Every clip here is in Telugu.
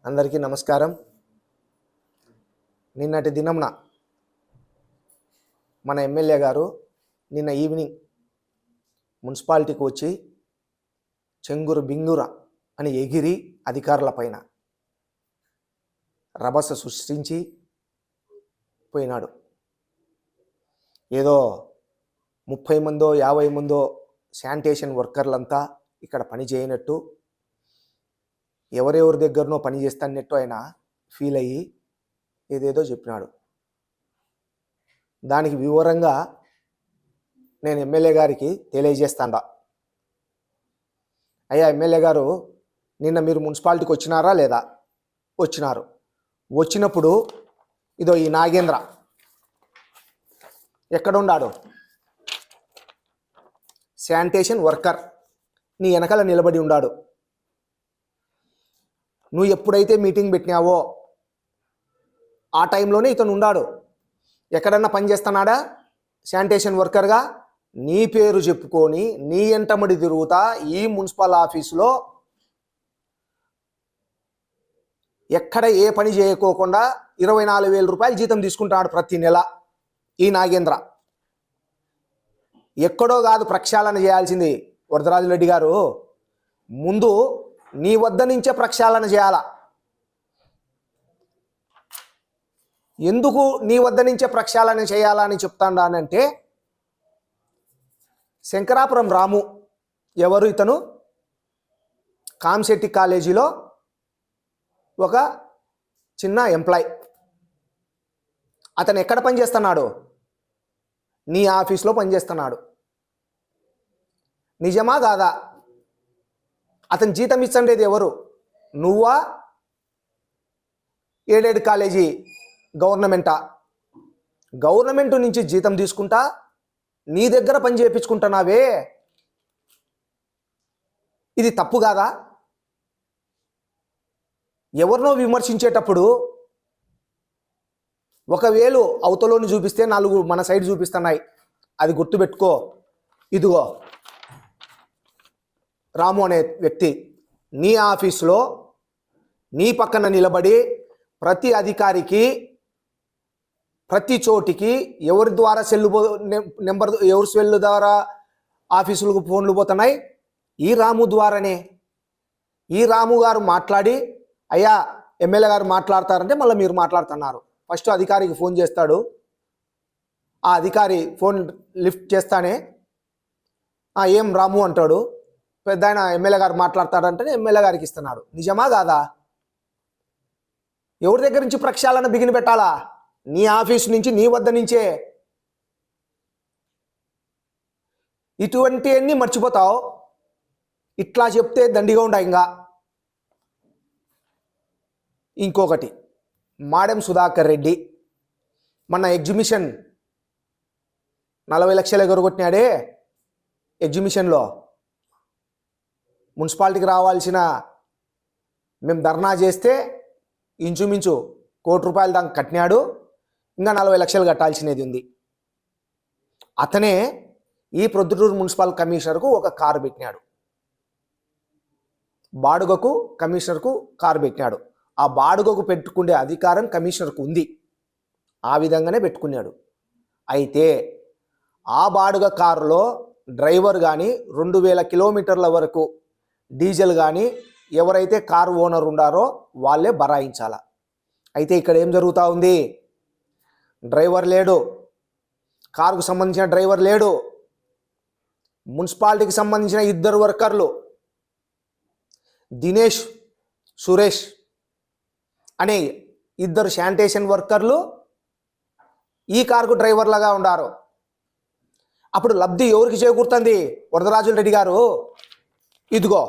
అందరికీ నమస్కారం. నిన్నటి దినంన మన ఎమ్మెల్యే గారు నిన్న ఈవినింగ్ మున్సిపాలిటీకి వచ్చి చెంగురు బింగుర అని ఎగిరి అధికారుల పైన రభస సృష్టించి పోయినాడు. ఏదో 30 మందో 50 మందో శానిటేషన్ వర్కర్లంతా ఇక్కడ పని చేయనట్టు, ఎవరెవరి దగ్గరనో పని చేస్తానట్టు ఆయన ఫీల్ అయ్యి ఏదేదో చెప్పినాడు. దానికి వివరంగా నేను ఎమ్మెల్యే గారికి తెలియజేస్తాను. అయ్యా ఎమ్మెల్యే గారు, నిన్న మీరు మున్సిపాలిటీకి వచ్చినారా లేదా? వచ్చినారు. వచ్చినప్పుడు ఇదో ఈ నాగేంద్ర ఎక్కడున్నాడు? శానిటేషన్ వర్కర్ నీ వెనకాల నిలబడి ఉన్నాడు. నువ్వు ఎప్పుడైతే మీటింగ్ పెట్టినావో ఆ టైంలోనే ఇతను ఉన్నాడు. ఎక్కడన్నా పని చేస్తున్నాడా శానిటేషన్ వర్కర్గా? నీ పేరు చెప్పుకొని నీ ఎంటమడి తిరుగుతా ఈ మున్సిపల్ ఆఫీసులో ఎక్కడ ఏ పని చేయకోకుండా 24,000 రూపాయలు జీతం తీసుకుంటాడు ప్రతి నెల ఈ నాగేంద్ర. ఎక్కడో కాదు ప్రక్షాళన చేయాల్సింది వరదరాజులరెడ్డి గారు, ముందు నీ వద్ద నుంచే ప్రక్షాళన చేయాల. ఎందుకు నీ వద్ద నుంచే ప్రక్షాళన చేయాలని చెప్తాడానంటే, శంకరాపురం రాము ఎవరు? ఇతను కామ్శెట్టి కాలేజీలో ఒక చిన్న ఎంప్లాయ్. అతను ఎక్కడ పనిచేస్తున్నాడు? నీ ఆఫీస్లో పనిచేస్తున్నాడు. నిజమా కాదా? అతను జీతం ఇచ్చండేది ఎవరు? నువ్వా? ఎయిడెడ్ కాలేజీ గవర్నమెంటా? గవర్నమెంట్ నుంచి జీతం తీసుకుంటా నీ దగ్గర పని చేయించుకుంటున్నావే, ఇది తప్పు కాదా? ఎవరినో విమర్శించేటప్పుడు ఒకవేళ అవతలోని చూపిస్తే 4 మన సైడ్ చూపిస్తున్నాయి, అది గుర్తుపెట్టుకో. ఇదిగో రాము అనే వ్యక్తి నీ ఆఫీస్లో నీ పక్కన నిలబడి ప్రతి అధికారికి ప్రతి చోటికి ఎవరి ద్వారా నెంబర్ ఎవరి సెల్ ద్వారా ఆఫీసులకు ఫోన్లు పోతున్నాయి? ఈ రాము ద్వారానే. ఈ రాము గారు మాట్లాడి, అయ్యా ఎమ్మెల్యే గారు మాట్లాడతారంటే మళ్ళీ మీరు మాట్లాడుతున్నారు. ఫస్ట్ అధికారికి ఫోన్ చేస్తాడు, ఆ అధికారి ఫోన్ లిఫ్ట్ చేస్తానే ఏం రాము అంటాడు, పెద్ద ఆయన ఎమ్మెల్యే గారు మాట్లాడతాడంటే ఎమ్మెల్యే గారికి ఇస్తున్నాడు. నిజమా కాదా? ఎవరి దగ్గర నుంచి ప్రక్షాళన బిగిన పెట్టాలా? నీ ఆఫీసు నుంచి, నీ వద్ద నుంచే. ఇటువంటివన్నీ మర్చిపోతావు. ఇట్లా చెప్తే దండిగా ఉండా. ఇంకొకటి, మాడెం సుధాకర్ రెడ్డి మన ఎగ్జిబిషన్ 40 లక్షలు ఎగరగొట్టినాడే. ఎగ్జిబిషన్లో మున్సిపాలిటీకి రావాల్సిన, మేము ధర్నా చేస్తే ఇంచుమించు 1 కోటి రూపాయలు దాకా కట్టినాడు. ఇంకా 40 లక్షలు కట్టాల్సినది ఉంది. అతనే ఈ ప్రొద్దుటూరు మున్సిపల్ కమిషనర్కు ఒక కారు పెట్టినాడు. బాడుగకు కమిషనర్కు కారు పెట్టినాడు. ఆ బాడుగకు పెట్టుకునే అధికారం కమిషనర్కు ఉంది. ఆ విధంగానే పెట్టుకున్నాడు. అయితే ఆ బాడుగ కారులో డ్రైవర్ కానీ 2000 కిలోమీటర్ల వరకు డీజిల్ కానీ ఎవరైతే కారు ఓనర్ ఉండారో వాళ్ళే బరాయించాల. అయితే ఇక్కడ ఏం జరుగుతూ ఉంది? డ్రైవర్ లేడు, కారుకు సంబంధించిన డ్రైవర్ లేడు. మున్సిపాలిటీకి సంబంధించిన 2 వర్కర్లు, దినేష్, సురేష్ అనే 2 శానిటేషన్ వర్కర్లు ఈ కారుకు డ్రైవర్లుగా ఉండారు. అప్పుడు లబ్ధి ఎవరికి చేకూరుతుంది? వరదరాజులరెడ్డి గారు, ఇదిగో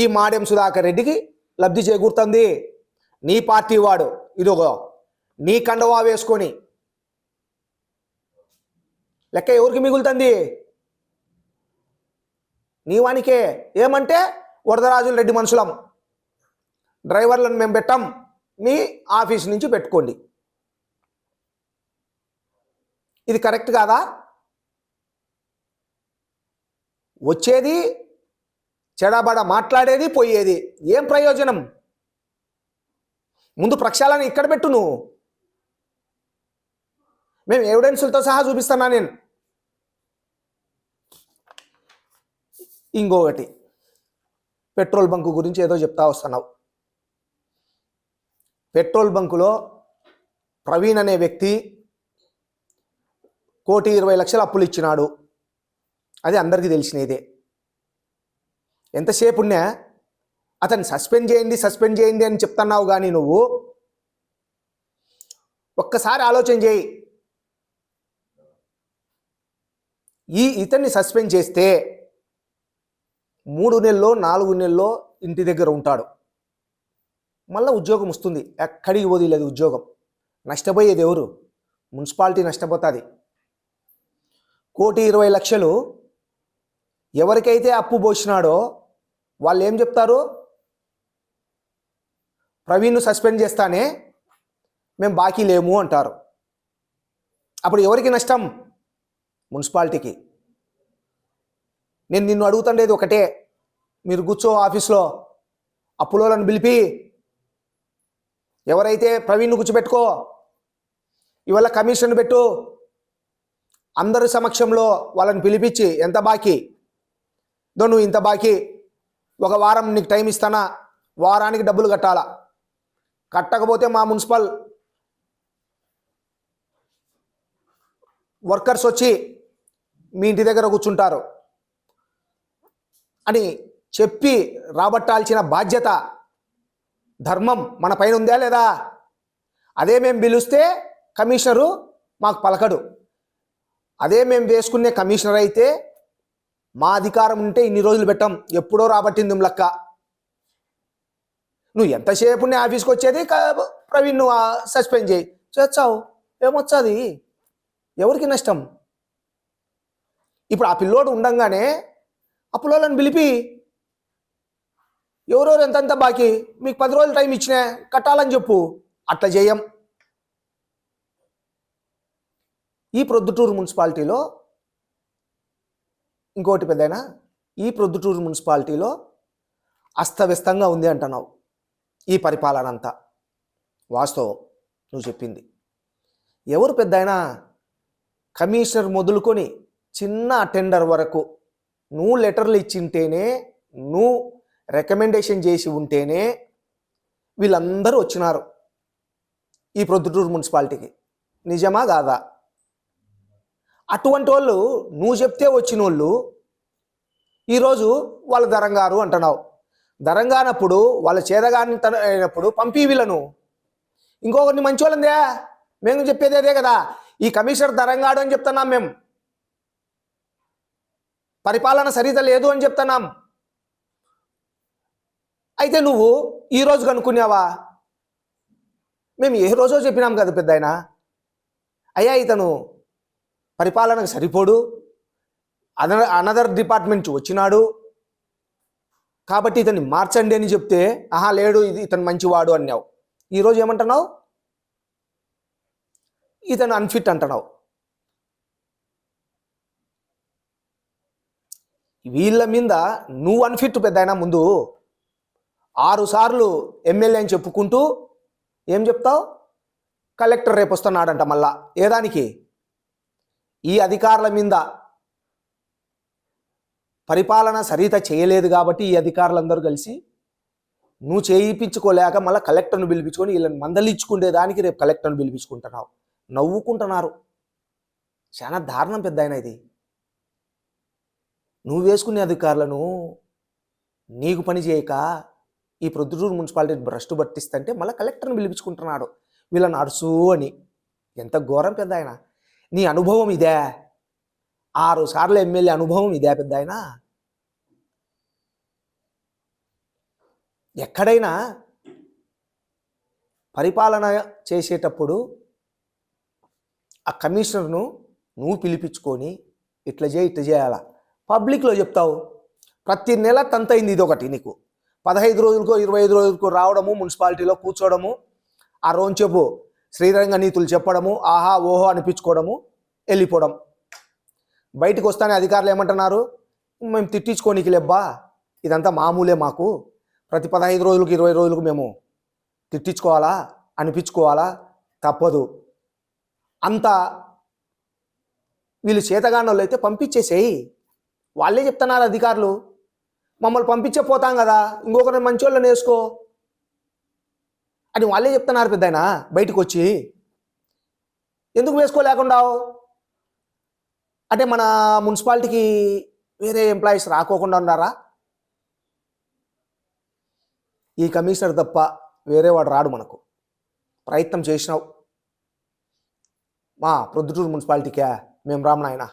ఈ మాడెం సుధాకర్ రెడ్డికి లబ్ధి చేకూరుతుంది. నీ పార్టీ వాడు ఇదిగో నీ కండవా వేసుకొని లెక్క ఎవరికి మిగులుతుంది? నీవానికే. ఏమంటే వరదరాజులరెడ్డి మనుషులం, డ్రైవర్లను మేము పెట్టాం, మీ ఆఫీస్ నుంచి పెట్టుకోండి. ఇది కరెక్ట్ కాదా? వచ్చేది చెడబడ మాట్లాడేది, పోయేది, ఏం ప్రయోజనం? ముందు ప్రక్షాళన ఇక్కడ పెట్టు నువ్వు. మేము ఎవిడెన్సులతో సహా చూపిస్తున్నా నేను. ఇంకొకటి, పెట్రోల్ బంకు గురించి ఏదో చెప్తా వస్తున్నావు. పెట్రోల్ బంకులో ప్రవీణ్ అనే వ్యక్తి 1,20,00,000 అప్పులు ఇచ్చినాడు. అది అందరికీ తెలిసినదే. ఎంతసేపు ఉన్నా అతన్ని సస్పెండ్ చేయండి అని చెప్తున్నావు. కానీ నువ్వు ఒక్కసారి ఆలోచన చేయి. ఇతన్ని సస్పెండ్ చేస్తే 3 నెలల్లో 4 నెలల్లో ఇంటి దగ్గర ఉంటాడు. మళ్ళీ ఉద్యోగం వస్తుంది. ఎక్కడికి వదిలేదు ఉద్యోగం. నష్టపోయేది ఎవరు? మున్సిపాలిటీ నష్టపోతుంది. 1,20,00,000 ఎవరికైతే అప్పు పోసినాడో వాళ్ళు ఏం చెప్తారు? ప్రవీణ్ను సస్పెండ్ చేస్తానే మేము బాకీ లేము అంటారు. అప్పుడు ఎవరికి నష్టం? మున్సిపాలిటీకి. నేను నిన్ను అడుగుతుండేది ఒకటే, మీరు కూర్చో ఆఫీస్లో, అప్పులోలను పిలిపి ఎవరైతే ప్రవీణ్ను కూర్చోబెట్టుకో, ఇవాళ కమిషన్ పెట్టు, అందరి సమక్షంలో వాళ్ళని పిలిపించి ఎంత బాకీ నువ్వు ఇంత బాకీ, 1 వారం నీకు టైం ఇస్తానా, వారానికి డబ్బులు కట్టాలా, కట్టకపోతే మా మున్సిపల్ వర్కర్స్ వచ్చి మీ ఇంటి దగ్గర కూర్చుంటారు అని చెప్పి రాబట్టాల్సిన బాధ్యత, ధర్మం మన పైన ఉందా లేదా? అదే మేము పిలుస్తే కమిషనరు మాకు పలకడు. అదే మేము వేసుకునే కమిషనర్ అయితే మా అధికారం ఉంటే ఇన్ని రోజులు పెట్టాం, ఎప్పుడో రాబట్టింది లెక్క. నువ్వు ఎంతసేపు ఆఫీస్కి వచ్చేది ప్రవీణ్ నువ్వు సస్పెండ్ చేయి, చేస్తావు, ఏమొచ్చాది? ఎవరికి నష్టం? ఇప్పుడు ఆ పిల్లోడు ఉండంగానే ఆ పిల్లోళ్ళని పిలిపి ఎవరెవరు ఎంతంత బాకీ, మీకు 10 రోజులు టైం ఇచ్చినా కట్టాలని చెప్పు. అట్లా చేయం. ఈ ప్రొద్దుటూరు మున్సిపాలిటీలో ఇంకోటి పెద్దయినా, ఈ ప్రొద్దుటూరు మున్సిపాలిటీలో అస్తవ్యస్తంగా ఉంది అంటున్నావు. ఈ పరిపాలన అంతా వాస్తవం నువ్వు చెప్పింది. ఎవరు పెద్దయినా కమిషనర్ మొదలుకొని చిన్న అటెండర్ వరకు నువ్వు లెటర్లు ఇచ్చింటేనే, నువ్వు రికమెండేషన్ చేసి ఉంటేనే వీళ్ళందరూ వచ్చినారు ఈ ప్రొద్దుటూరు మున్సిపాలిటీకి. నిజమా కాదా? అటువంటి వాళ్ళు నువ్వు చెప్తే వచ్చిన వాళ్ళు ఈరోజు వాళ్ళ దరంగారు అంటున్నావు. దరంగానప్పుడు వాళ్ళ చేదగాని అయినప్పుడు పంపి వీళ్ళను. ఇంకొకరిని మంచి వాళ్ళందే, మేము చెప్పేది అదే కదా. ఈ కమిషనర్ దరంగాడు అని చెప్తున్నాం, మేము పరిపాలన సరిత లేదు అని చెప్తున్నాం. అయితే నువ్వు ఈరోజు కనుక్కున్నావా? మేము ఏ రోజో చెప్పినాం కదా పెద్దాయన, అయ్యా ఇతను పరిపాలనకు సరిపోడు, అనదర్ డిపార్ట్మెంట్ వచ్చినాడు కాబట్టి ఇతన్ని మార్చండి అని చెప్తే, ఆహా లేడు ఇతను మంచివాడు అన్నావు. ఈరోజు ఏమంటున్నావు? ఇతను అన్ఫిట్ అంటున్నావు. వీళ్ళ మీద నువ్వు అన్ఫిట్ పెద్దయినా. ముందు 6 సార్లు ఎమ్మెల్యే అని చెప్పుకుంటూ ఏం చెప్తావు? కలెక్టర్ రేపు వస్తున్నాడంట. మళ్ళా ఏదానికి? ఈ అధికారుల మీద పరిపాలన సరిత చేయలేదు కాబట్టి ఈ అధికారులందరూ కలిసి నువ్వు చేయించుకోలేక మళ్ళీ కలెక్టర్ను పిలిపించుకొని వీళ్ళని మందలించుకునేదానికి రేపు కలెక్టర్ను పిలిపించుకుంటున్నావు. నవ్వుకుంటున్నారు. చాలా దారుణం పెద్దాయన ఇది. నువ్వు వేసుకునే అధికారులను నీకు పని చేయక ఈ ప్రొద్దుటూరు మున్సిపాలిటీ భ్రష్టు పట్టిస్తుంటే మళ్ళీ కలెక్టర్ని పిలిపించుకుంటున్నాడు వీళ్ళని అరుసు అని. ఎంత ఘోరం పెద్దాయన. నీ అనుభవం ఇదే? 6 సార్లు ఎమ్మెల్యే అనుభవం ఇదే పెద్దాయన? ఎక్కడైనా పరిపాలన చేసేటప్పుడు ఆ కమిషనర్ను నువ్వు పిలిపించుకొని ఇట్లా చేయాలా. పబ్లిక్లో చెప్తావు. ప్రతి నెల తంతైంది ఇదొకటి నీకు. 15 రోజులకో 25 రోజులకో రావడము, మున్సిపాలిటీలో కూర్చోవడము, ఆ రోజుసేపు శ్రీరంగ నీతులు చెప్పడము, ఆహా ఓహో అనిపించుకోవడము, వెళ్ళిపోవడం. బయటకు వస్తానే అధికారులు ఏమంటున్నారు? మేము తిట్టించుకోనికి లేబ్బా, ఇదంతా మామూలే మాకు, ప్రతి 15 రోజులకు 20 రోజులకు మేము తిట్టించుకోవాలా, అనిపించుకోవాలా, తప్పదు. అంత వీళ్ళు చేతగానోళ్ళు అయితే పంపించేసేయి. వాళ్ళే చెప్తున్నారు అధికారులు, మమ్మల్ని పంపించే పోతాం కదా, ఇంకొకరిని మంచోళ్ళని వేసుకో అని వాళ్ళే చెప్తున్నారు పెద్దాయన బయటకు వచ్చి. ఎందుకు వేసుకోలేకుండావు? అంటే మన మున్సిపాలిటీకి వేరే ఎంప్లాయీస్ రాకోకుండా ఉన్నారా? ఈ కమిషనర్ తప్ప వేరే వాడు రాడు మనకు. ప్రయత్నం చేసినావు, మా ప్రొద్దుటూరు మున్సిపాలిటీకే మేము రామనాయన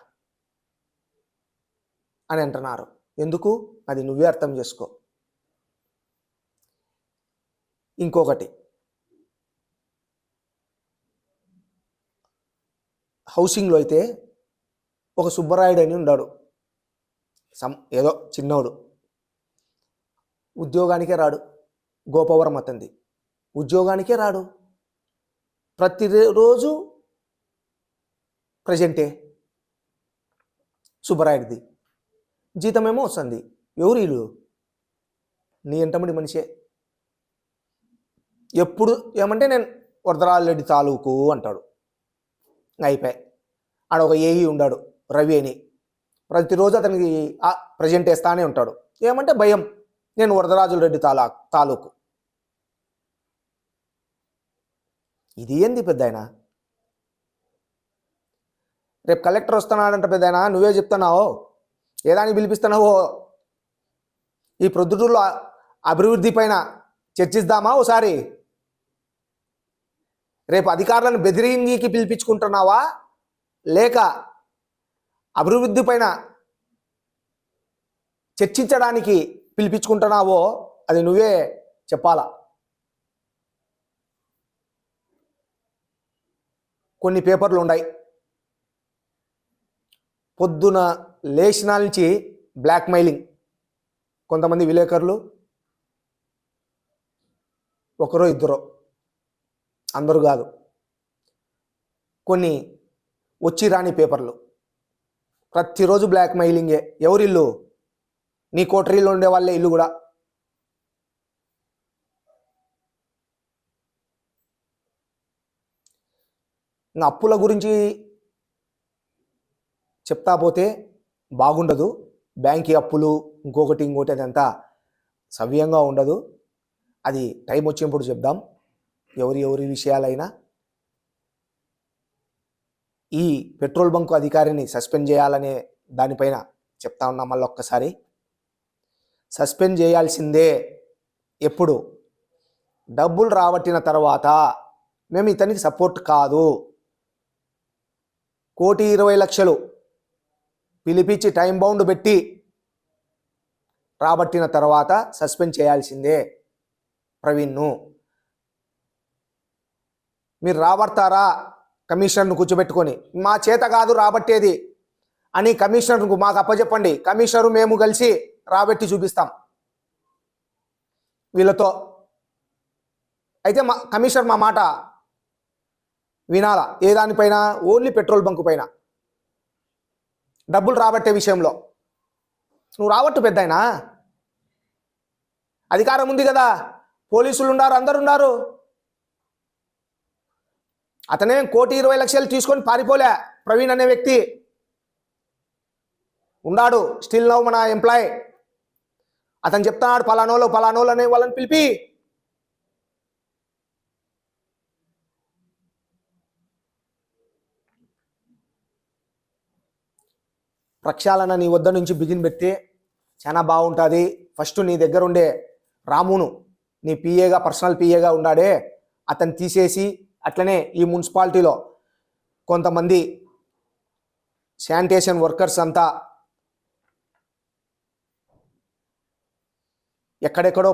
అని అంటున్నారు. ఎందుకు? అది నువ్వే అర్థం చేసుకో. ఇంకొకటి, హౌసింగ్లో అయితే ఒక సుబ్బరాయుడు అని ఉన్నాడు, ఏదో చిన్నోడు, ఉద్యోగానికే రాడు. గోపవరం అతంది, ఉద్యోగానికే రాడు. ప్రతిరోజు ప్రజెంటే సుబ్బరాయుడిది, జీతమేమో వస్తుంది. ఎవరు వీళ్ళు? నీ ఎంటమడి మనిషే. ఎప్పుడు ఏమంటే నేను వరదరాజరెడ్డి తాలూకు అంటాడు, అయిపోయి. ఆడ ఒక ఏఈ ఉన్నాడు రవి అని, ప్రతిరోజు అతనికి ప్రజెంట్ వేస్తానే ఉంటాడు. ఏమంటే భయం, నేను వరదరాజులరెడ్డి తాలూకు. ఇది ఏంది పెద్దాయన? రేపు కలెక్టర్ వస్తున్నాడంట పెద్దాయన, నువ్వే చెప్తున్నావు, ఏదానికి పిలిపిస్తున్నావో? ఈ ప్రొద్దుటూరులో అభివృద్ధి పైన చర్చిద్దామా ఓసారి? రేపు అధికారులను బెదిరింగికి పిలిపించుకుంటున్నావా, లేక అభివృద్ధి పైన చర్చించడానికి పిలిపించుకుంటున్నావో అది నువ్వే చెప్పాలా. కొన్ని పేపర్లు ఉన్నాయి, పొద్దున లేచిన నుంచి బ్లాక్మెయిలింగ్. కొంతమంది విలేకరులు, ఒకరో ఇద్దరో, అందరూ కాదు, కొన్ని వచ్చి రాని పేపర్లు ప్రతిరోజు బ్లాక్మెయిలింగే. ఎవరిల్లు? నీ కోటరీలో ఉండే వాళ్ళే ఇల్లు కూడా. ఇంకా అప్పుల గురించి చెప్తా పోతే బాగుండదు. బ్యాంకి అప్పులు ఇంకొకటి అదంతా సవ్యంగా ఉండదు. అది టైం వచ్చినప్పుడు చెప్దాం, ఎవరి విషయాలైనా. ఈ పెట్రోల్ బంకు అధికారిని సస్పెండ్ చేయాలనే దానిపైన చెప్తా ఉన్నా. మళ్ళీ ఒక్కసారి సస్పెండ్ చేయాల్సిందే. ఎప్పుడు? డబ్బులు రాబట్టిన తర్వాత. మేము ఇతనికి సపోర్ట్ కాదు. 1,20,00,000 పిలిపించి టైం బౌండ్ పెట్టి రాబట్టిన తర్వాత సస్పెండ్ చేయాల్సిందే ప్రవీణ్ను. మీరు రాబడతారా కమిషనర్ను కూర్చోబెట్టుకొని? మా చేత కాదు రాబట్టేది అని కమిషనర్కు మాకు అప్పచెప్పండి, కమిషనరు మేము కలిసి రాబెట్టి చూపిస్తాం వీళ్ళతో. అయితే కమిషనర్ మా మాట వినాలా? ఏ దానిపైన? ఓన్లీ పెట్రోల్ బంకు పైన డబ్బులు రాబట్టే విషయంలో. నువ్వు రాబట్టు పెద్దాయనా, అధికారం ఉంది కదా, పోలీసులు ఉన్నారు, అందరు ఉన్నారు. అతనే 1,20,00,000 తీసుకొని పారిపోలే. ప్రవీణ్ అనే వ్యక్తి ఉన్నాడు, స్టిల్ నౌ మన ఎంప్లాయ్. అతను చెప్తున్నాడు పలానోళ్ళు అనే వాళ్ళని పిలిపి ప్రక్షాళన నీ వద్ద నుంచి బిగిన్ పెడితే చాలా బాగుంటుంది. ఫస్ట్ నీ దగ్గర ఉండే రామును, నీ పిఏగా, పర్సనల్ పిఏగా ఉన్నాడే, అతను తీసేసి, అట్లనే ఈ మున్సిపాలిటీలో కొంతమంది శానిటేషన్ వర్కర్స్ అంతా ఎక్కడెక్కడో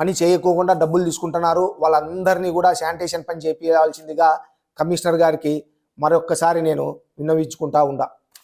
పని చేయకోకుండా డబ్బులు తీసుకుంటున్నారు. వాళ్ళందరినీ కూడా శానిటేషన్ పని చేయించాల్సిందిగా కమిషనర్ గారికి మరొక్కసారి నేను విన్నవించుకుంటా ఉండా.